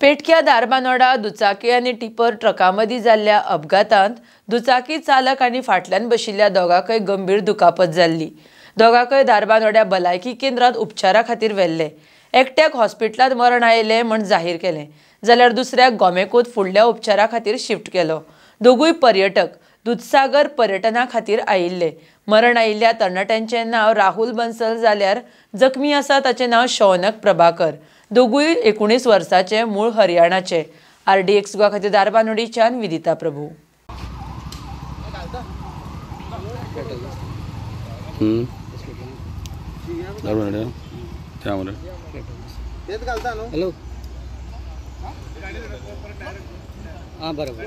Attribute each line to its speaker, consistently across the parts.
Speaker 1: पेटक्या दारबांदोडा दुचाकी आनी टिपर ट्रकामदी जाल्ल्या अपघातांत दुचाकी चालक आनी फाटल्यान बशिल्ल्या दोगांकय गंभीर दुखापत जाल्ली। दोगांकय दारबांदोड्या भलायकी केंद्रांत उपचारा खातीर व्हेल्ले। एकट्याक हॉस्पिटलांत मरण आयिल्लें म्हूण जाहीर केलें, जाल्यार दुसऱ्याक गोमेकूंत फुडल्या उपचारा खातीर शिफ्ट केलो। दोगूय पर्यटक दूधसागर पर्यटना खातीर आयिल्ले। मरण आयिल्ल्या तरणाट्यांचें नांव राहुल बंसल जाल्यार जखमी आसा ताचें नांव शौनक प्रभाकर। दोगूय 19 वर्सांचे, मूळ हरियाणाचे। RDX गोवा खातीर दारबांदोडीच्यान विदिता प्रभू।
Speaker 2: हॅलो हां बरोबर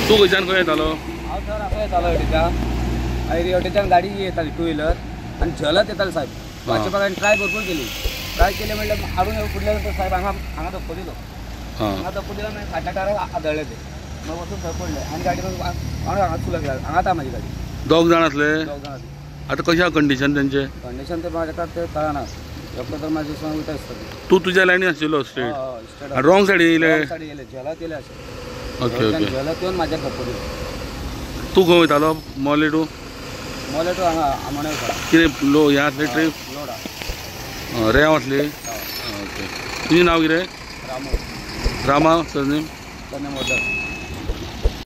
Speaker 3: तू खंयच्यान खंय येतालो?
Speaker 2: हांव सर हांगा येतालो हटेच्यान गाडी येताली 2 व्हीलर आनी झलत येताली साहेब। मातशें हांवें ट्राय भरपूर केली म्हणल्यार हाडून फुडल्या नंतर साहेब हांगा धक्को दिलो। हांगा धक्को दिलो मागीर फाटल्या काराक आदळ्ळे ते, मग वचून थंय पडले आनी गाडी हांगा चुलत गेला। हांगा माझी गाडी
Speaker 3: 2 जाण आसले।
Speaker 2: 2 जाण आसले।
Speaker 3: आतां कशें आहा कंडिशन तेंचे?
Speaker 2: कंडिशन ते म्हाज्या ते कळना। डॉक्टर तर म्हाजे दिसता वयता दिसता।
Speaker 3: तू तुज्या लायनी आशिल्लो स्ट्रेट आनी रॉंग सायडीन येयले?
Speaker 2: झलत येयले अशें।
Speaker 3: Okay okay.
Speaker 2: झलत येवन म्हाज्याक धक्को दिलो।
Speaker 3: तू खंय वयतालो? मोले टू
Speaker 2: हांगा आमोणे वयतालो।
Speaker 3: कितें लो ह्या आसली ट्रीप?
Speaker 2: लोडा
Speaker 3: रेंव आसली? ओके। तुजें नांव कितें?
Speaker 2: रामू
Speaker 3: रामा सरनेम?
Speaker 2: सरनेम